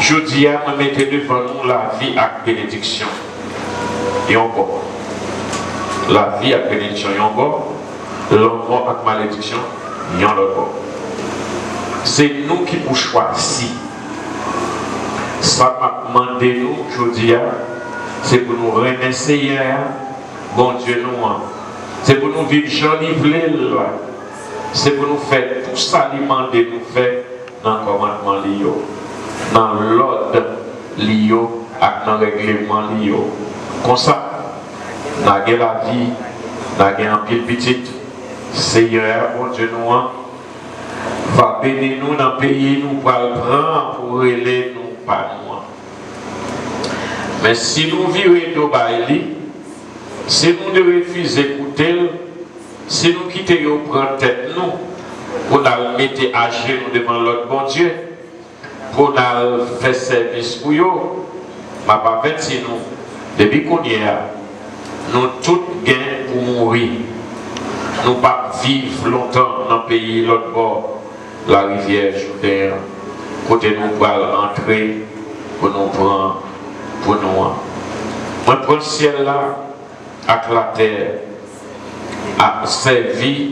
Je dis à me mettre devant nous la vie avec bénédiction. Et encore. La vie avec bénédiction et encore. L'envoi avec malédiction, il y en a encore. C'est nous qui pour choisir. Ça m'a demandé nous, je dis, c'est pour nous remercier, bon Dieu nous. C'est pour nous vivre joli, c'est pour nous faire tout ça, demander nous faire dans le commandement Lio, dans l'ordre Lio, et dans le règlement Lio. Comme ça, nous avons la vie, nous avons un pile petit. Seigneur, bon Dieu nous, va bénir nous dans le pays, nous va le prendre pour aider nous par nous. Mais si nous vivons de Baïli, si nous devons refuser d'écouter, si nous quittons prendre tête nous, pour nous mettre à genoux devant l'autre bon Dieu, pour nous faire service pour eux, ma pas si nous, depuis qu'on y est, nous tous gagnons pour mourir. Nous ne pas vivre longtemps dans le pays, l'autre bord, la rivière Jourdain, côté nous pour entrer, pour nous prendre, pour nous. Moi, pour le ciel là, avec la terre, à servir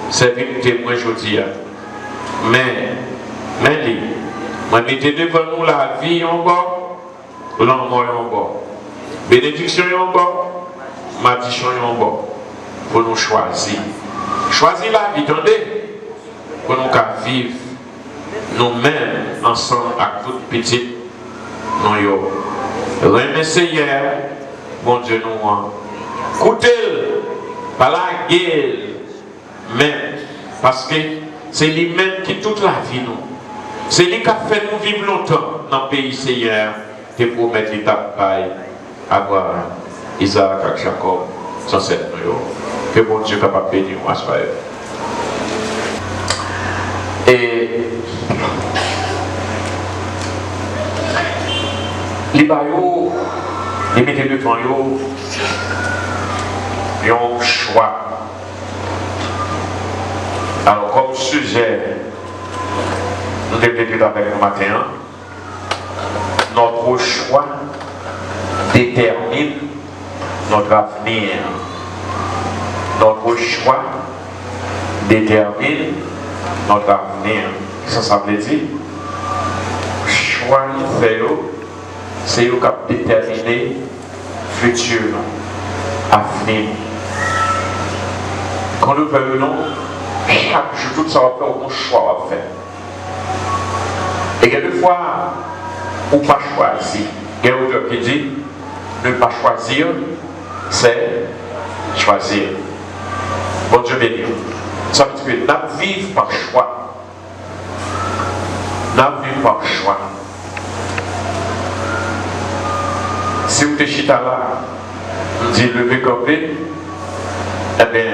nous témoin aujourd'hui. Mais, moi, mettez devant nous la vie en bas, l'amour en bas, bénédiction en bas, malédiction en bas. Pour nous choisir. Choisir la vie, attendez, pour nous vivre nous-mêmes ensemble avec toute petite nous. Remerciez hier, bon Dieu nous. Écoutez, par la gueule, même, parce que c'est lui-même qui toute la vie nous. C'est lui qui a fait nous vivre longtemps dans le pays Seigneur, qui promet l'étape avoir Isaac et Jacob, sans cette nous. Que bon Dieu capable de bénir moi soir. Et les baillots, les mettez devant eux, ils ont choix. Alors comme sujet, nous devons avec le matin, notre choix détermine notre avenir. Notre choix détermine notre avenir. Ça veut dire, choix fait, c'est eux qui déterminer le futur, l'avenir. Quand nous venons, chaque jour, tout ça va faire un choix à faire. Et quelquefois, on ne pas choisir. Il y a un auteur qui dit, ne pas choisir, c'est choisir. Bon Dieu béni. Ça veut dire que nous vivons par choix. Nous vivons par choix. Si vous êtes chita là, vous dites lever camper, eh bien,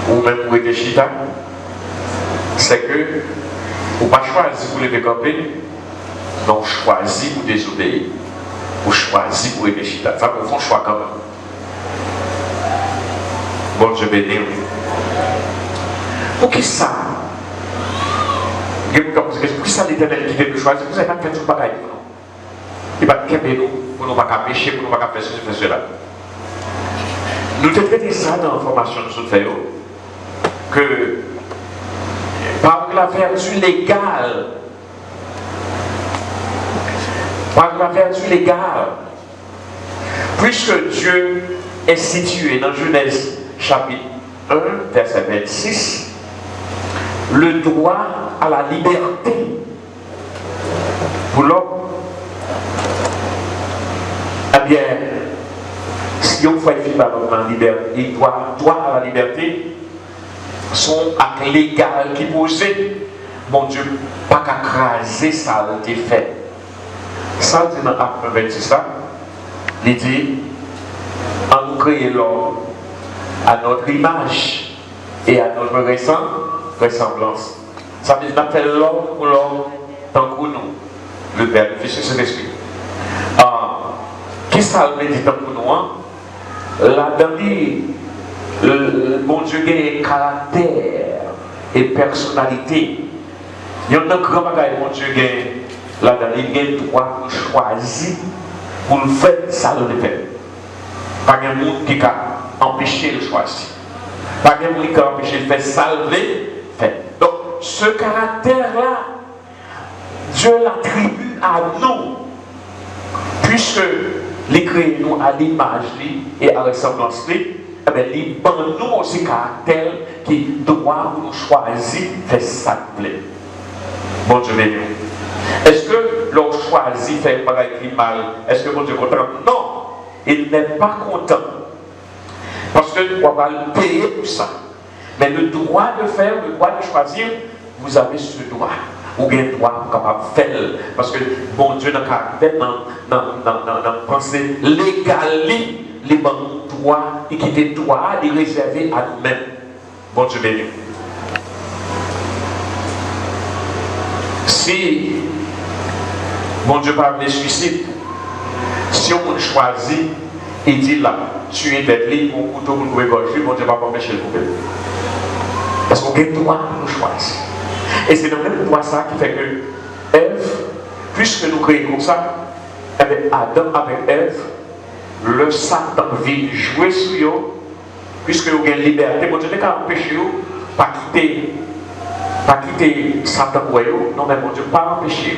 ou même vous êtes chita, c'est que vous n'avez pas choisi pour lever camper, donc choisi pour désobéir. Vous choisissez pour être chita. Ça vous fait un choix quand même. Bon Dieu béni. Pour qui ça? Pour qui ça l'Éternel qui veut choisir? Vous n'avez pas fait tout le bagaille. Il va nous nous pour nous pas pécher, pour nous pas faire ceci, faire cela. Nous te traitons ça dans l'information que nous faisons. Que par la vertu légale, puisque Dieu est situé dans Genèse chapitre 1, verset 26, le droit à la liberté pour l'homme. Eh bien, si on fait la liberté, droit à la liberté, sont actes légaux qui posent, mon Dieu, pas qu'à craser ça a été fait. Ça dit dans Acte 26 là, il dit, en nous créer l'homme à notre image et à notre ressemblance. Ça veut dire qu'on fait l'homme pour l'homme tant que nous, le Père, le Fils et le Saint-Esprit. Qui ça veut dire tant que nous? Là-dedans, le bon Dieu a caractère et personnalité. Il y a un grand bagage, bon Dieu là, dans les gains, droit pour choisir pour le faire, ça le fait. Pas de monde qui a empêché le choisir. Pas de monde qui a empêché de faire ça le fait. Donc, ce caractère-là, Dieu l'attribue à nous, puisque les créés nous à l'image et à ressemblance, eh bien, il nous aussi caractère qui doit nous choisir faire ça le plaît. Bon Dieu béni. Est-ce que l'on choisit faire un bagage qui mal? Est-ce que bon Dieu est content? Non, il n'est pas content. Parce que on va le payer pour ça. Mais le droit de faire, le droit de choisir, vous avez ce droit. Ou bien le droit capable de faire. Parce que bon Dieu, dans le caractère, dans la pensée légale, les bons droits, et qui étaient droits, les réserver à nous-mêmes. Bon Dieu béni. Si bon Dieu parle de suicide, si on choisit, il dit là, tu es d'être libre, mon couteau pour nous égorger, bon Dieu va pas empêcher le couper. Parce qu'on a le droit de nous choisir. Et c'est dans le même droit ça qui fait que Ève, puisque nous créons comme ça, eh bien, Adam avec Ève, le Satan vient jouer sur eux, puisque vous avez une liberté, bon Dieu n'est qu'à empêcher eux, pas quitter Satan pour eux, non mais bon Dieu pas empêcher.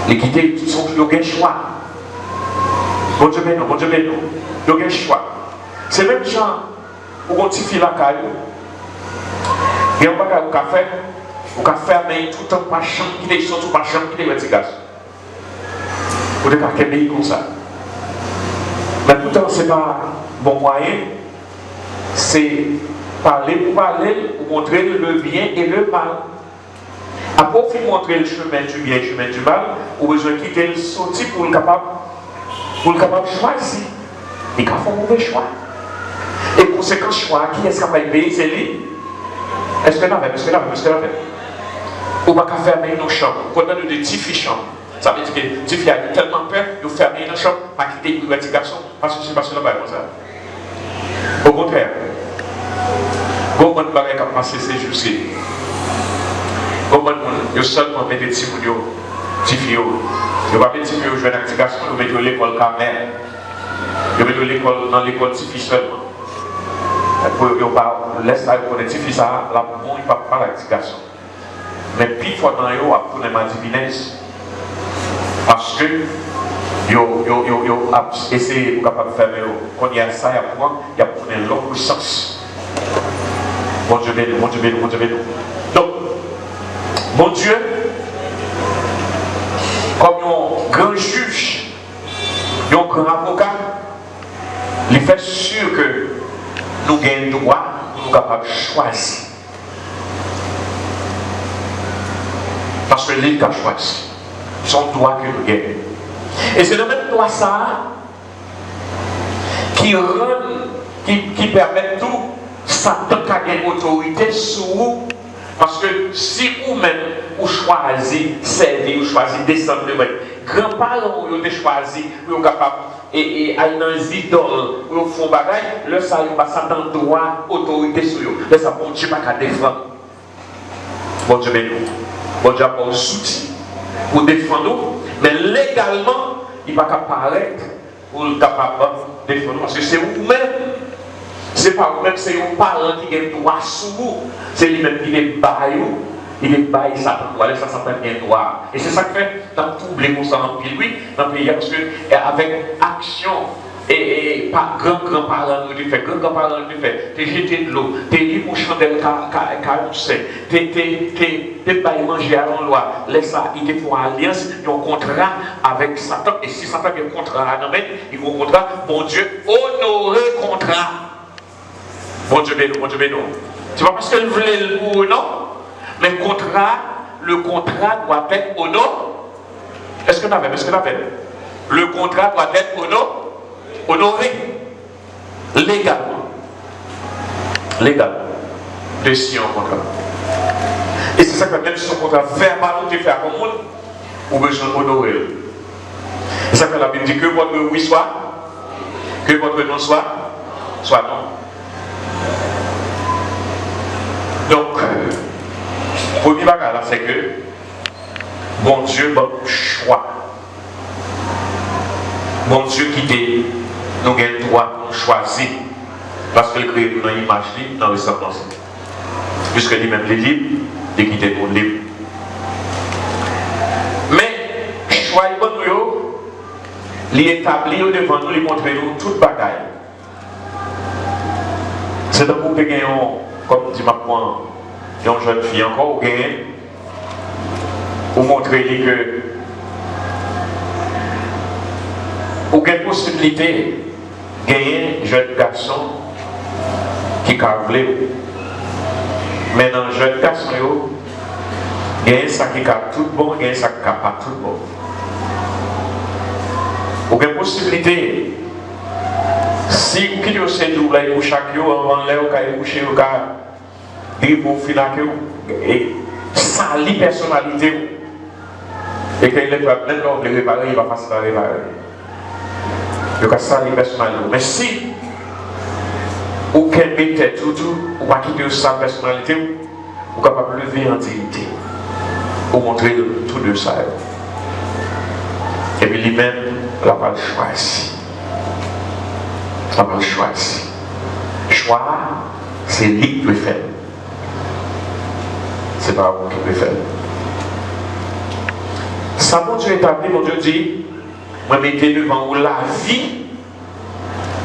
Les quitter, ils ont un choix. Bon Dieu mais non, bon Dieu mais non. Ils ont un choix. C'est même gens où on t'y fait la caillou. Il y a un bagage au café, mais tout le temps pas chambre qui est surtout pas chambre qui est retirage. Vous devez faire pays comme ça. Mais pourtant c'est pas bon moyen. C'est parler pour parler, pour montrer le bien et le mal. Après, pour montrer le chemin du bien et le chemin du mal, on a besoin de quitter le sorti pour le capable de choisir. Il faut faire un mauvais choix. Et conséquent choix, qui est-ce qui va payer? C'est lui. Est-ce que là, on va fermer nos chambres. Quand on a des petits chambres, ça veut dire que les petits filles ont tellement peur de fermer nos chambres, pas quitter les petits garçons, parce que c'est pas là-bas comme ça. Au contraire, comment on va passer ces jours-ci? Comment on va seulement mettre des petits filles, on va mettre des petits filles jouer dans les garçons, on va mettre l'école camère, on va mettre l'école dans l'école petits filles seulement. On laisse ça pour les petits filles, ça, là, bon, il ne parle pas la petits garçons. Mais puis, il faut dans eux, pour les madivinaises. Parce que, yo essayé pour capable de faire, quand il y a ça, il y a pour une longue puissance. Bon Dieu béni, bon Dieu béni, bon Dieu béni. Donc, bon Dieu, comme un grand juge, un grand avocat, il fait sûr que nous avons le droit, nous sommes capables de choisir. Parce que l'État choisit. Son droit que nous gagnons. Et c'est le même droit ça qui permet tout Satan qui a une autorité sur vous. Parce que si vous-même vous choisissez servir, vous choisissez descendre de votre grands-parents, vous avez choisi, vous êtes capable et aller dans les idoles, vous font bagaille, le salut, Satan droit, autorité sur vous. Là, ça bon Dieu pas qu'à défendre. Bon Dieu béni. Bon Dieu a pas un soutien pour défendre nous, mais légalement, il va pas paraître pour le capable de défendre. Parce que c'est vous-même. C'est pas vous-même, c'est vos parents qui ont le droit sur vous. C'est lui-même qui les baille. Il est baille Satan. Voilà, ça s'appelle un droit. Et c'est ça que fait dans tout les monstres en pile, oui, dans le pays, parce que avec action et pas grand-parents, nous fait grand-parents, nous fait, t'es jeté de l'eau, t'es libre pour chandelle carousel, t'es baille manger à l'endroit, laisse ça, il te faut alliance, ils ont un contrat avec Satan, et si Satan a un contrat à nous, il faut un contrat, bon Dieu, honorer le contrat. Bon Dieu béni, bon Dieu béni. C'est pas parce qu'elle voulait le ou non, mais le contrat doit être honoré. Est-ce que vous avez? Le contrat doit être honoré. Légalement. De signer un contrat. Et c'est ça que même si son contrat verbalement tu fais à mon monde, ou besoin d'honorer. C'est ça que la Bible dit que votre oui soit, que votre non soit non. Donc, premier bagage là, c'est que Bon Dieu, bon choix. Bon Dieu qui dit, nous avons le droit pour choisir. Parce que le crée dans l'image libre, dans le ressemblance. Puisque lui-même est libre, de quitter nous libre. Mais, choix est bon, nous, l'établir devant nous, lui montrer nous toute bagaille. C'est donc pour que nous, comme dit ma point, une jeune fille encore, pour montrer que ou une possibilité de gagner un jeune garçon qui a voulu. Mais dans le jeune garçon, il y a ça qui est tout bon, il y a ça qui n'est pas tout bon. Ou une possibilité, si vous avez un double pour chaque jour, avant de vous coucher, vous avez pour finir et salir la personnalité. Et que les gens veulent réparer, il va facile à réparer. Donc ça, les personnalités. Mais si vous mettez tout, vous ne quittez pas sa personnalité, vous êtes capable de lever en dignité. Vous montrer tout de ça. Et puis lui-même, il va le choisir. Il va le choisir. Choix, c'est lui qui peut faire. Ce n'est pas vous qui pouvez faire. Ça, mon Dieu établi, mon Dieu dit, moi mettez devant vous la vie.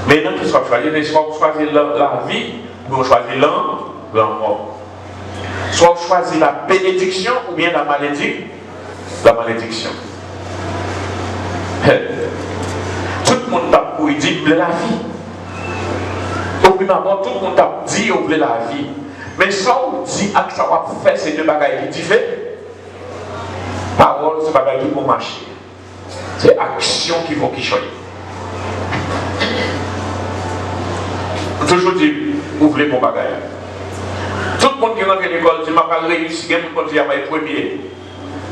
Maintenant qu'il soit choisi, soit vous choisissez la vie, ou vous choisissez la mort. Soit vous choisissez la bénédiction ou bien la malédiction. La malédiction. Tout le monde t'a pour dire qu'il voulait la vie. Au premier abord, tout le monde t'a dit qu'il voulait la vie. Mais ça on dit que ça va faire ces deux bagages qui différent. Parole, c'est bagages qui vont marcher. C'est action qui vont qui choisir. Toujours dire, ouvrez mon bagage. Tout le monde qui rentre à l'école dit, je vais réussir, je vais dire, je vais premier.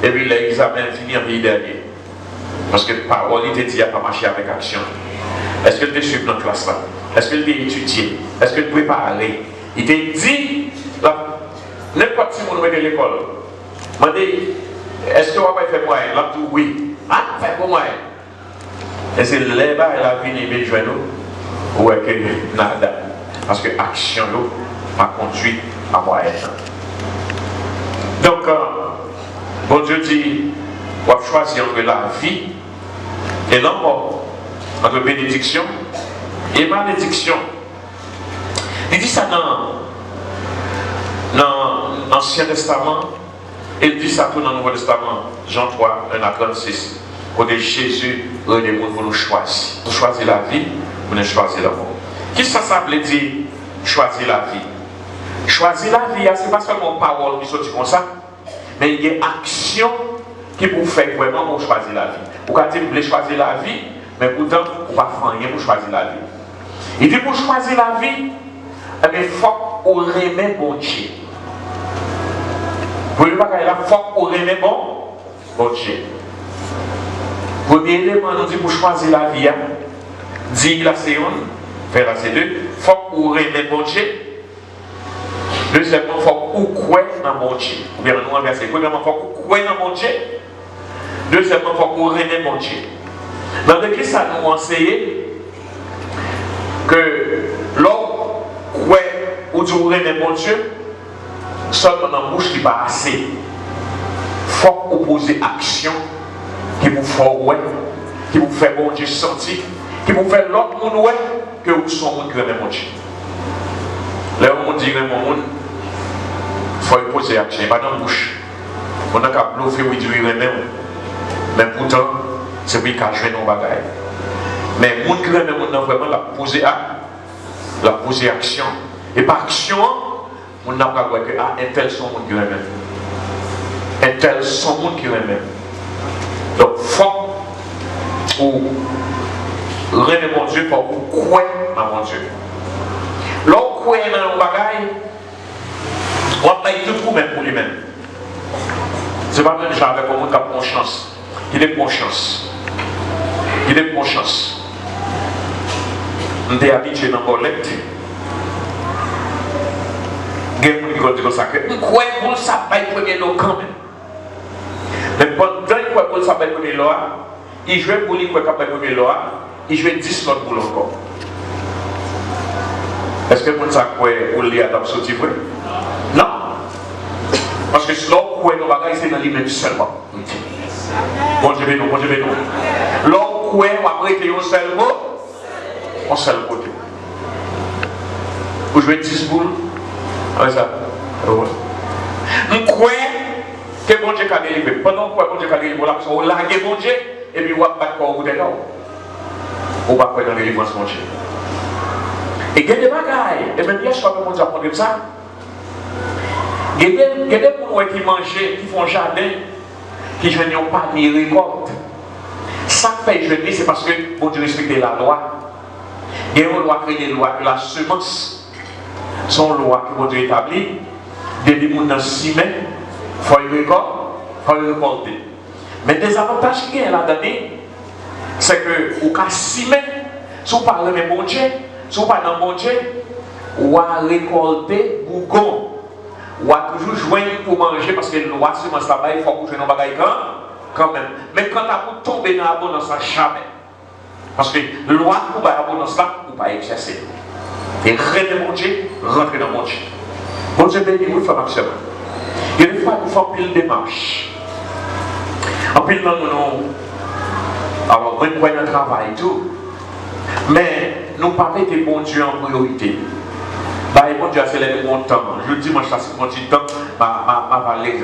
Et puis l'examen finit en pays dernier. Parce que parole, il te dit, il n'y a pas marché avec action. Est-ce que tu es suivi dans la classe là? Est-ce que tu es étudié? Est-ce que tu es préparé? Il te dit, n'importe qui monde met à l'école. Je dis, est-ce que vous avez fait moyen? Là, tout oui. Ah, fait pour moyen. Et c'est là-bas, elle a fini de jouer nous. Ou est-ce que nada? Parce que l'action m'a conduit à moyen. Donc, bon Dieu dit, on va choisir entre la vie et la mort, entre bénédiction et malédiction. Il dit ça dans l'Ancien Testament, et il dit ça tout dans le Nouveau Testament, Jean 3, 1 à 36, où Jésus redemande pour nous choisir. Pour choisir la vie, pour nous choisir la mort. Qu'est-ce que ça veut dire, choisir la vie? Choisir la vie, ce n'est pas seulement parole qui sortit comme ça, mais il y a une action qui vous fait vraiment pour choisir la vie. Vous pouvez dire que vous voulez choisir la vie, mais pourtant, vous ne pouvez pas faire rien pour choisir la vie. Il dit pour choisir la vie, il faut qu'on remet bon Dieu. Vous voyez pas qu'il faut qu'on remet bon Dieu. Premier élément, nous dit pour choisir la vie, dit la séance, faire la C2, il faut qu'on remet bon Dieu. Deuxièmement, il faut qu'on croie dans bon Dieu. Ou bien nous renverser. Premièrement, il faut qu'on croie dans bon Dieu. Deuxièmement, il faut qu'on remet bon Dieu. Dans l'église, ça nous enseigne que l'homme croit ou dit ou remet bon Dieu, seulement dans la bouche qui n'est pas assez. Il faut qu'on pose action qui vous fait ouais, qui vous fait bon Dieu sentir, qui vous fait l'autre monde ouais, que vous sont monde qui remet bon Dieu. Là où on dit que mon monde, il faut poser action, pas dans la bouche. On a qu'à bluffer ou dire remet, mais pourtant, c'est lui qui a joué nos bagailles. Mais le monde qui remet, on a vraiment la poser action. Et par action, on n'a pas voir que un tel son monde qui remet. Un tel son monde qui remet. Donc, il faut ou remet mon Dieu pour vous croire dans mon Dieu. L'on croit dans nos bagailles, on va tout pour même pour lui-même. Ce n'est pas même genre avec un monde qui a conscience. Il a conscience. Il a conscience. On est habitué dans le collecte. Il y a des gens qui disent que on croit pour ça, pas le premier nom quand même. Mais pendant qu'il croit pour sa premier loi, il jouait pour lui, pour le premier loi, il jouait 10 autres pour encore. Est-ce que vous savez pour lui à sortir? Non. Parce que si l'on croit nos bagages, c'est dans lui-même seulement. Bon Dieu, non, bon Dieu, non. L'on croit, on va prêter un seul mot, un seul côté. Vous jouez 10 boules, c'est ça. On croit que bon Dieu a délivré. Pendant que bon Dieu a délivré, on a largué bon Dieu, et puis on va battre au bout de l'eau. On va pas dans la délivrance bon Dieu. Et il y a des bagailles, et même hier, je ne sais pas comment on apprendre ça. Il y a des gens qui mangent, qui font jardin, qui ne pas ni récolte. Ça fait jeûner, c'est parce que bon Dieu respecte la loi. Il y a une loi qui est la loi de la semence. Son loi que bon Dieu établit. Depuis que dans 6 mai, il faut récolter. Mais des avantages qu'il y a là-dedans, c'est que au cas 6 mai, si vous parlez de bon Dieu, si vous parlez de bon Dieu, vous allez récolter bougon. Vous allez toujours joindre pour manger parce que la loi semence là-bas, il faut que vous jouiez dans le bagage quand même. Mais quand vous tombez dans l'abondance, jamais. Parce que la loi pour l'abondance là, vous ne pouvez pas exercer. Et rentrer dans mon Dieu, rentrer dans mon Dieu. Bon Dieu béni, vous faites maximum. Il y a des fois nous faisons pile démarche. En pile dans nous, alors nous prenons notre travail et tout. Mais nous ne pas mettre bon Dieu en priorité. Bon Dieu a célébré mon temps. Je dis, moi, je suis mon temps, ma valise.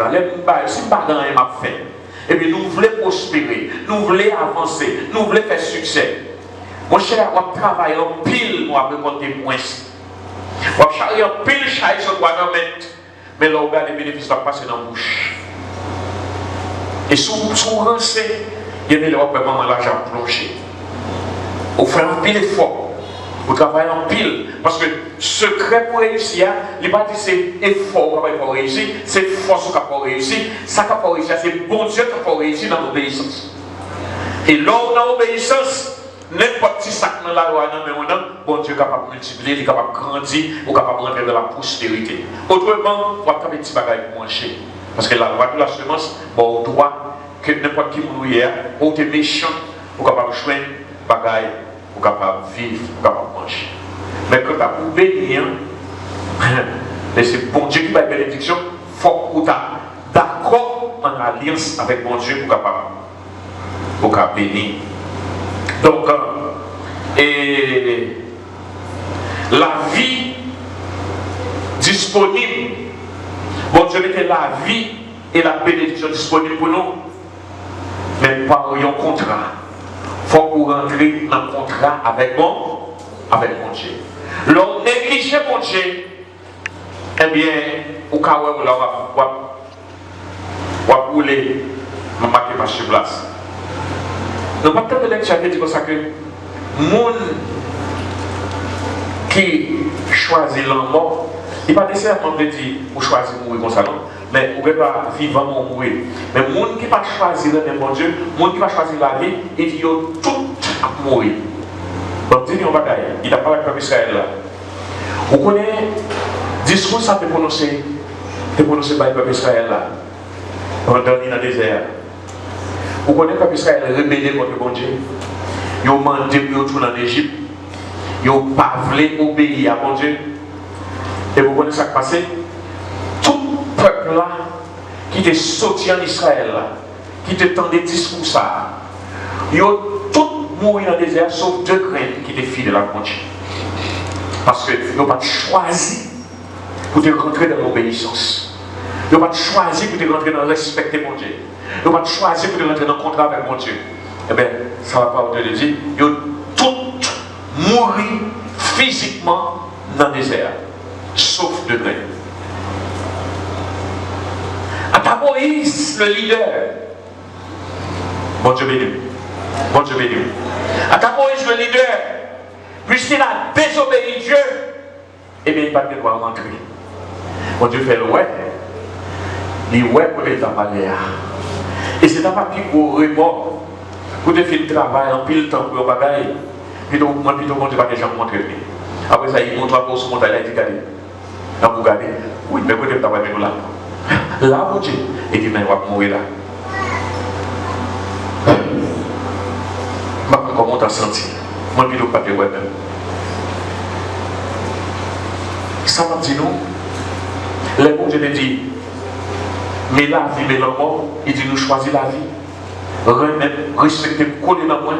Si je ne pas rien m'a fait. Et puis nous voulons prospérer, nous voulons avancer, nous voulons faire succès. Mon cher, on travaille en pile pour récolter moins. On travaille en pile chaque sur quoi nous mettre. Mais là, on regarde les bénéfices qui passent dans la bouche. Et si on rense, il y a des gens qui ont l'argent plongé. On fait un pile effort. Vous travaillez en pile. Parce que le secret pour réussir, il n'est pas dit c'est effort pour réussir, c'est force pour réussir. Ça pour réussir, c'est bon Dieu qui pour réussir dans l'obéissance. Et là, dans l'obéissance, n'importe qui sac dans la loi, bon Dieu est capable de multiplier, il est capable de grandir, il est capable de rentrer dans la prospérité. Autrement, on va faire des petits bagages pour manger. Parce que la loi de la semence, bon, on doit que n'importe qui mouille hier, ou t'es méchant, ou capable de jouer bagages. Vous êtes capable de vivre, vous êtes capable de manger. Mais quand vous avez béni, c'est bon Dieu qui va bénédiction, il faut que vous soyez d'accord en alliance avec bon Dieu pour vous capable bénir. Donc, et la vie disponible, bon Dieu mettait la vie et la bénédiction disponible pour nous, mais par un contrat. Il faut que vous rentrez dans le contrat avec mon Dieu. L'on néglige mon Dieu, eh bien, au cas où vous rouler, vous ne marquez pas sur place. Nous pas de lecture qui dit comme ça que les gens qui choisissent l'amour, il n'est pas nécessairement de dire vous choisissez mourir comme ça, non. Mais vous ne pouvez pas vivre ou mourir. Mais les gens qui ne pas choisir le bon Dieu, les gens qui ne pas choisir la vie, ils disent tout à mourir. Donc, dis-nous, il n'a pas la peuple Israël là. Vous connaissez le discours ça peut prononcer par le peuple Israël là, dans le désert. Vous connaissez le peuple Israël rébellé contre le bon Dieu. Ils ont demandé pour retourner en Égypte. Ils n'ont pas voulu obéir à bon Dieu. Et vous connaissez ce qui s'est passé? Peuple là, qui était sorti en Israël, là, qui était dans des discours ça, ils ont tous mouru dans le désert sauf 2 graines qui étaient fidèles de la Dieu. Parce qu'ils n'ont pas choisi pour te rentrer dans l'obéissance. Ils n'ont pas choisi pour te rentrer dans le respect de mon Dieu. Ils n'ont pas choisi pour te rentrer dans le contrat avec mon Dieu. Eh bien, ça va pas au-delà de dire, ils ont tous mouru physiquement dans le désert, sauf 2 graines. À Moïse, le leader. Bon Dieu béni. Bon Dieu béni. À Moïse, le leader. Puisqu'il a désobéi Dieu, eh bien, il n'a pas de quoi rentrer. Bon Dieu fait le ouais. Il ouais pour les parler. Et c'est un papier pour remords. Pour te faire le travail en pile temps pour le bagaille. Puis donc, moi, plutôt, bon Dieu va déjà montrer. Après ça, il montre pour son montagne, il a dit, regardez. Là, vous regardez. Oui, mais vous devez travailler avec nous là. Là, mon Dieu, et dit, mais on va mourir là. comment t'as senti? Moi, je ne pas de moi-même. Ça m'a dit nous, les mots, je l'ai dit, mais la vie, mais la mort, il dit nous choisir la vie. Remettre, respecter, coller dans moi.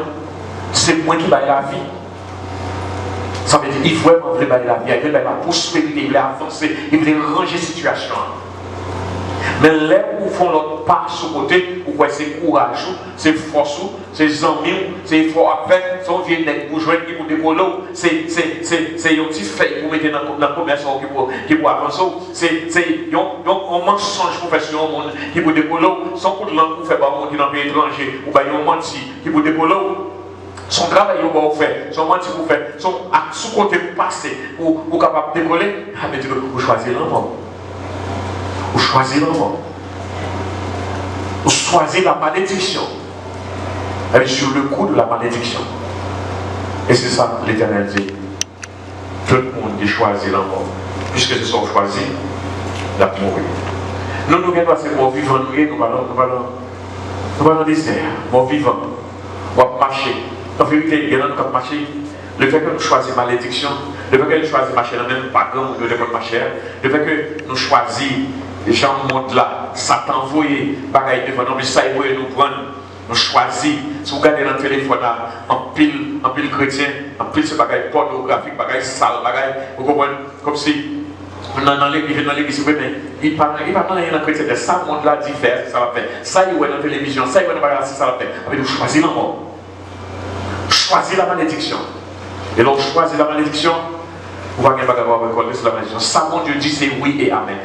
C'est moi qui baille la vie. Ça veut dire qu'il faut vraiment bailler la vie, il veut la prospérité, il veut avancer, il veut ranger la situation. Mais là où font l'autre pas sur le côté, où c'est courage, c'est force, c'est amis, c'est effort à faire, c'est un vieux nègre pour jouer, qui pour décoller, c'est un petit fait pour mettre dans le commerce qui pour avancer, c'est un mensonge pour faire sur un monde qui pour décoller, sans coup de langue pour faire un monde qui est dans le pays étranger, ou bien un menti qui pour décoller. Son travail il va faire, son menti pour faire, son sous-côté pour passer, pour capable de décoller, vous choisissez l'enfant. Vous choisissez l'enfant. Vous choisissez la malédiction. Elle est sur le coup de la malédiction. Et c'est ça que l'Éternel dit. Tout le monde qui choisit l'enfant. Puisque c'est ça qu'on choisit, la mourir. Nous allons passer pour vivant, nous allons désert, pour vivant, pour marcher. En vérité, il y a un marché. Le fait que nous choisissons malédiction, le fait que nous choisissons marcher dans le même background de l'école marchère, le fait que nous choisissons les gens du monde là, Satan envoyé, bagaille devant nous, mais ça il veut nous prendre, nous choisissons. Si vous regardez dans le téléphone là, en pile chrétien, en pile ce bagaille pornographique, bagaille sale, bagaille, vous comprenez, comme si dans l'église, il parle dans les chrétiens, ça le monde là divers, ça va faire. Ça il voit dans la télévision, ça il voit dans la ça va faire. Mais nous choisissons la mort. Choisir la malédiction. Et donc, choisir la malédiction, vous ne pouvez pas avoir récolté sur la malédiction. Ça, mon Dieu dit, c'est oui et amen.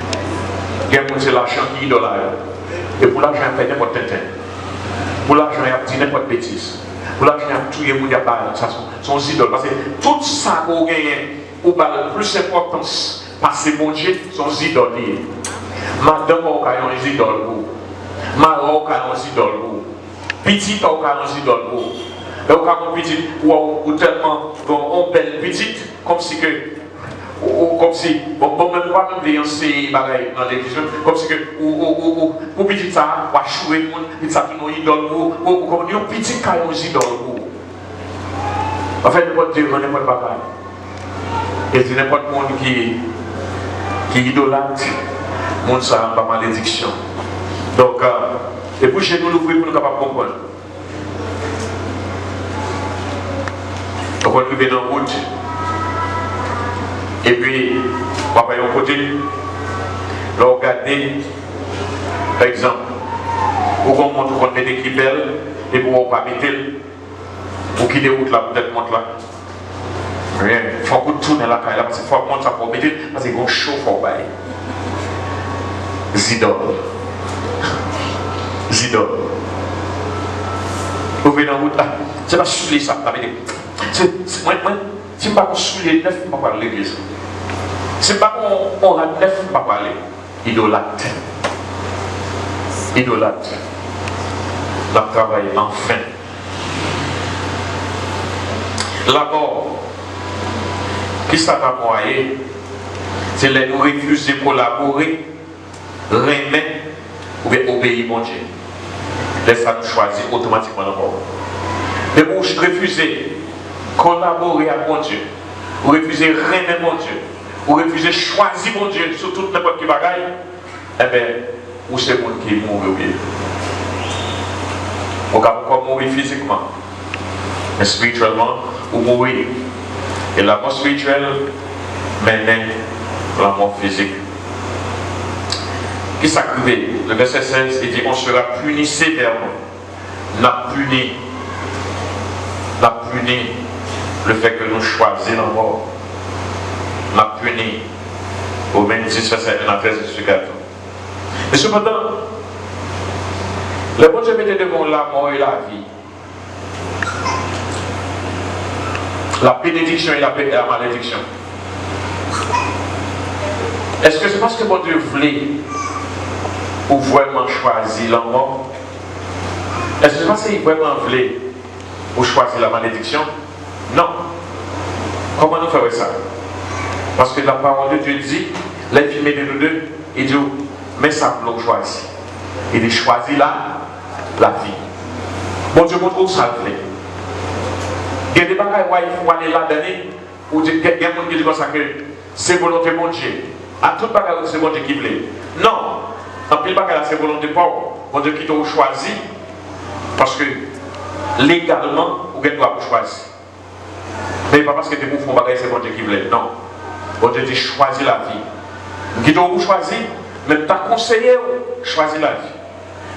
Il y a l'argent qui est idolâtre. Et pour l'argent, il y a n'importe quoi. Pour l'argent, il y a dit n'importe bêtise. Pour l'argent, il y a tout le monde qui a pas son idole. Parce que tout ça qu'on gagne, ou pas plus d'importance, parce que mon Dieu, son idole. Madame, on a un idole. Maroc a un idole. Petit, on a un idole. Et au cas où petit, ou tellement on belle petite, comme si que, comme si, bon, même pas même véancer bagaille dans l'église, comme si que, ou petit ça, ou chouer le monde, petit ça qui nous idole, ou comme nous petit qui nous idole. En fait, n'importe Dieu, n'importe bagaille. Et c'est n'importe monde qui idolâtre, monde ça pas malédiction. Donc, et pour chez nous l'ouvrir pour nous capables de comprendre. Donc on arrive dans la route. Et puis, on va pas y aller côté. Là, on regarde, par exemple, pour qu'on montre qu'on est équipe belle, et pour qu'on pas mettre, pour quitter la route là, peut-être monte là. Rien. Il faut qu'on tourne la caille là, parce qu'il faut qu'on monte ça pour mettre, parce qu'il y a un chaud pour bailler. Zidore. Vous venez dans la route là, c'est pas soulever ça, ça veut dire. Moi, si je ne pas soulever 9, je ne vais pas parler de l'église. Si je ne pas on a 9, je ne vais pas parler. Idolâtre. La travail enfin. D'abord, qui ça va moyer? C'est les nous refuser de collaborer, remettre ou bien obéir mon Dieu. Laisse-ça nous choisir automatiquement d'abord. Mais pour refuser collaborer avec mon Dieu, ou refuser remettre mon Dieu, ou refuser choisir mon Dieu sur toute n'importe quelle bagaille, eh bien, où c'est le monde qui mourut bien. On peut encore mourir physiquement, mais spirituellement, ou mourir. Et la mort spirituelle mène la mort physique. Qui s'active? Le verset 16, il dit on sera puni sévèrement. N'a puni le fait que nous choisissons la mort. N'a puni. Au même 10, verset 1 à 13, verset 4. Mais cependant, le bon Dieu mettait devant la mort et la vie. La bénédiction et la malédiction. Est-ce que c'est parce que mon Dieu voulait ou vraiment choisir la mort? Est-ce que c'est parce qu'il vraiment voulait ou choisir la malédiction? Non. Comment nous faisons ça? Parce que la parole de Dieu dit, l'infimé de nous deux, il dit, mais ça vous choisit. Il dit, choisis la vie. Mon Dieu montre où ça le fait. Il y a des bagages où il faut aller là-dedans, où il y a des gens qui disent comme ça que c'est volonté de mon Dieu. À tout bagage, c'est mon Dieu qui veut. Non, en plus, bagage, c'est volonté pas. Mon Dieu qui t'a choisi, parce que légalement, vous doit choisir. Mais pas parce que tu es pour bagage, c'est mon Dieu qui veut. Non. Mon Dieu dit choisis la vie. Qui t'a choisi, même t'as conseillé, choisis la vie.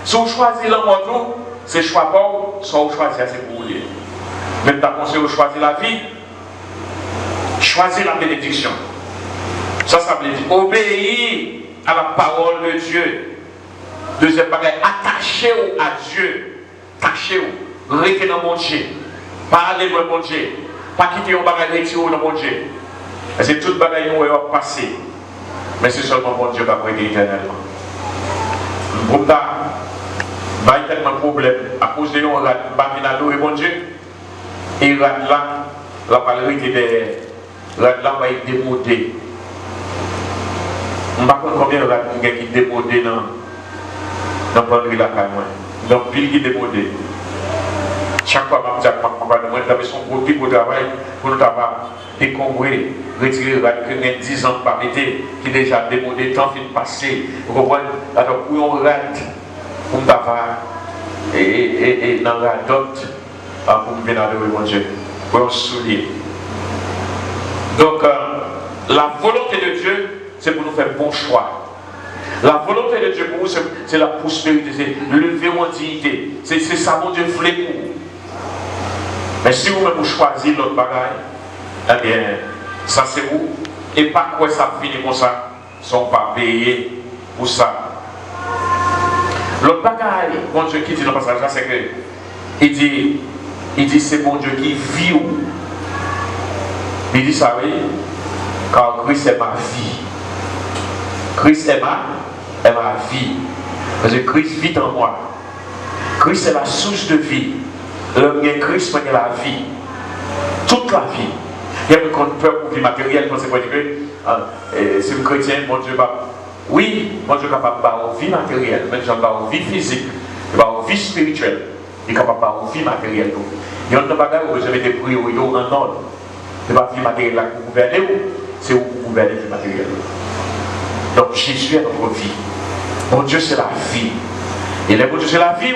Si vous choisissez l'amour, c'est choix pas, soit vous choisissez, c'est pour vous. Même t'as conseillé, choisir la vie, choisir la bénédiction. Ça veut dire obéir à la parole de Dieu. Deuxième bagage, attachez-vous à Dieu. Attachez-vous. Restez dans mon Dieu. Parlez dans mon Dieu. Pas quitter un bagage, retirez dans mon Dieu. C'est tout bagage nous va passer. Mais c'est seulement mon Dieu qui va prêter éternellement. Pour ça, il y a tellement de problèmes. À cause de nous, on va adorer mon Dieu. Et là, la valérité de là, on va être démodé. Je ne sais pas combien de gens qui sont démodés dans le bandeau de la caille. Donc, pile qui est démodé. Chaque fois, je dis que je suis son côté pour travail, pour nous décombrer, retirer les 10 ans par été, qui est déjà démodé, le temps fin passé. Vous comprenez? Alors, pour on rate, pour nous et dans la dot, pour nous venir adorer mon Dieu, pour nous soulier. Donc, la volonté de Dieu, c'est pour nous faire bon choix. La volonté de Dieu pour nous, c'est la prospérité, c'est lever en dignité. C'est ça mon Dieu voulait pour vous. Mais si vous-même vous choisissez l'autre bagaille, eh bien, ça c'est vous. Et pas quoi ça finit comme ça, sont pas payés pour ça. L'autre bagaille, mon Dieu qui dit dans le passage là, c'est que il dit c'est mon Dieu qui vit. Il dit ça, oui, car Christ est ma vie. Christ est ma vie. Parce que Christ vit en moi. Christ est la source de vie. L'homme est Christ, c'est la vie. Toute la vie. Il y a une peur pour vie matérielle, parce que c'est un chrétien, mon Dieu va. Oui, mon Dieu est capable de vie matérielle, mais Dieu va vie physique, il va vie spirituelle, il est capable de vie matérielle. Il y a un bagage où vous avez des priorités en ordre. Ce n'est pas vie matérielle là que vous gouvernez, c'est où vous gouvernez vie matérielle. Donc Jésus est notre vie. Mon Dieu c'est la vie. Et là, mon Dieu c'est la vie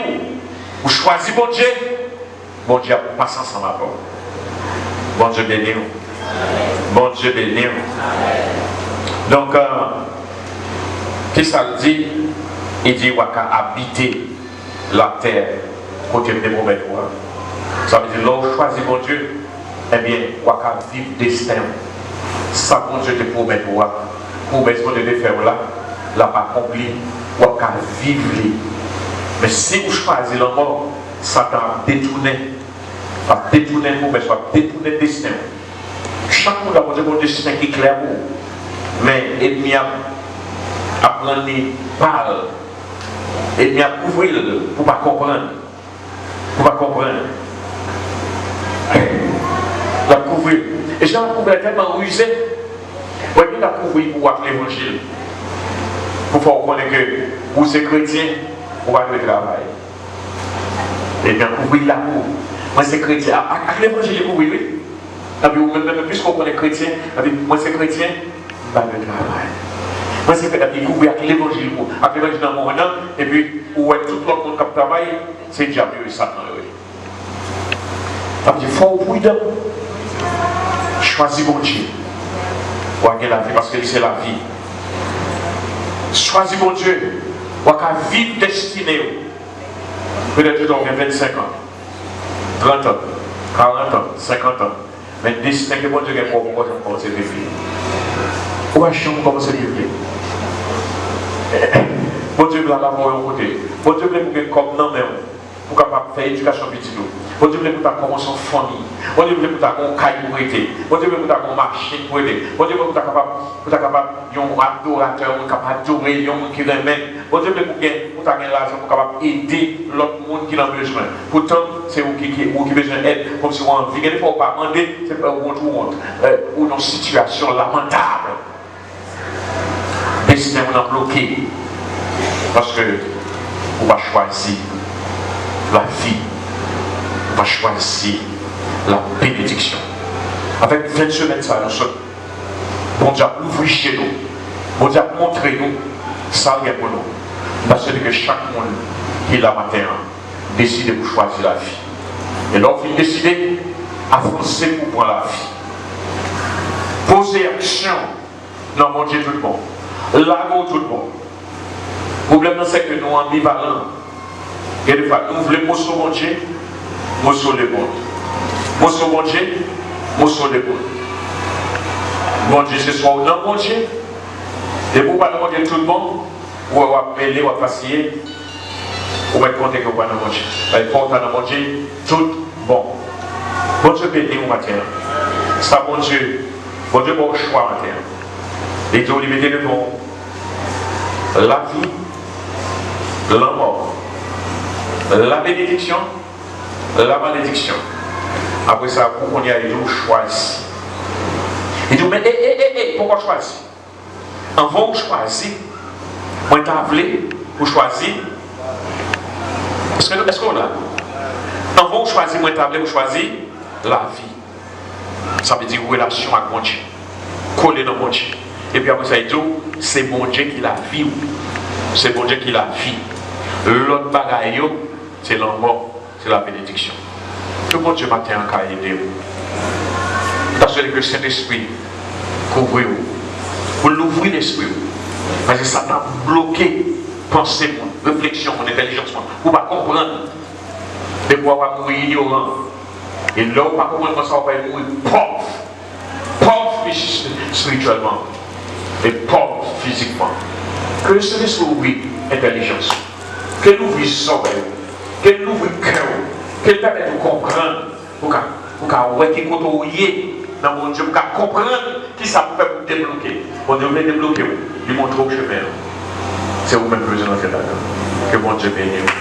où choisissez mon Dieu. Mon Dieu passe ensemble à vous. Bon Dieu béni. Bon Dieu béni. Donc, qu'est-ce que ça dit? Il dit qu'il va habiter la terre côté de mauvais droits. Ça veut dire que choisit mon Dieu, eh bien, il va vivre destin. Ça, mon Dieu te promet droit. Pour mettre ce que de faire là, là pas accompli, il va vivre. Mais si vous choisissez la mort, Satan va détourner vous, mais soit détourner le destin. Chaque monde a un destin qui est clair pour vous. Mais l'ennemi a appris parle. L'ennemi a couvert pour ne pas comprendre. Pour ne pas comprendre. La couvrir. Et j'ai couvert tellement rusé. Vous voyez, la couvrir pour voir l'évangile. Pour faire connaître que vous êtes chrétien, vous avez le travail. Et bien, couvrir l'amour. Moi, c'est chrétien. Avec l'évangile, vous oui. Même plus qu'on est chrétien, moi, c'est chrétien, vous avez le travail. Moi, c'est que couvrir avec l'évangile. Avec l'évangile dans mon nom, et puis, où est tout l'autre monde qui travaille, c'est diable et Satan. Il faut être prudent. Choisis mon Dieu. Pour gagner la vie, parce que c'est la vie. Choisis mon Dieu. Pour vivre destiné. Peut-être que tu as 25 ans, 30 ans, 40 ans, 50 ans. Mais le destin que mon Dieu a pour moi, je commence à vivre. Où est-ce que je commence à vivre? Mon Dieu veut l'avoir au côté. Mon Dieu veut comme non, même. Pour capable faire éducation petite. Mon Dieu veut que tu commences en famille. Mon Dieu veut que tu aies un cahier pour aider. Mon Dieu veut que tu aies une machine pour aider. Mon Dieu veut que tu aies capable un adorateur, capable d'adorer, un qui remet. Mon Dieu veut que tu aies l'argent pour capable aider l'autre monde qui a besoin. Pourtant, c'est vous qui a besoin d'aide. Comme si on a envie. Il ne faut pas demander, c'est pas honte ou dans une situation lamentable. Destin, on a bloqué. Parce que on va choisir la vie. On va choisir la bénédiction. Avec 20 semaines, ça nous sommes. Bon Dieu, l'ouvrir chez nous. Bon Dieu, montrer nous ça est pour nous. Parce que chaque monde qui est là matin décide de choisir la vie. Et lorsqu'il décide d'avancer pour prendre la vie. Poser action dans mon Dieu tout le monde. L'amour tout le monde. Le problème c'est que nous sommes ambivalents. Et des fois, nous voulons mousser mon Dieu, mousser le monde. Mousser mon Dieu, mousser le monde. Mon Dieu, ce soit dans mon Dieu. Et vous parlez de mon Dieu tout le monde, ou vous appelez, ou vous passez, ou vous comptez que vous parlez de mon Dieu. Il faut entendre mon Dieu tout bon. Bon Dieu béni au matin. Ça, mon Dieu bon choix matin. Et Dieu, il mettez devant la vie, la mort, la bénédiction, la malédiction. Après ça, pour qu'on y aille, il choisit. Il dit, mais pourquoi choisir? Avant de choisir, moi t'ai appelé pour choisir. Est-ce qu'on a? Avant de choisir, moi t'ai appelé pour choisir la vie. Ça veut dire relation avec mon Dieu. Coller dans mon Dieu. Et puis après ça, il dit, c'est mon Dieu qui la vie. C'est mon Dieu qui la vie. L'autre bagaille, c'est la mort, c'est la bénédiction. Que mon Dieu matin en cas aider vous. Parce que le Saint-Esprit couvre vous. Pour l'ouvrir l'esprit. Parce que ça t'a bloqué pensée, réflexion, intelligence. Pour ne pas comprendre. De pouvoir mourir ignorant. Et là, on ne pas comprendre comment ça va mourir pauvre. Pauvre spirituellement. Et pauvre physiquement. Que le Saint-Esprit ouvre intelligence. Qu'elle ouvre son oreille. Qu'elle ouvre le cœur. Qu'elle permette de comprendre. Pour qu'il y dans mon Dieu, pour comprendre qui ça peut faire pour débloquer. Bon Dieu, vous voulez débloquer, vous lui montrez au chemin. C'est vous-même besoin de faire. Que mon Dieu bénisse.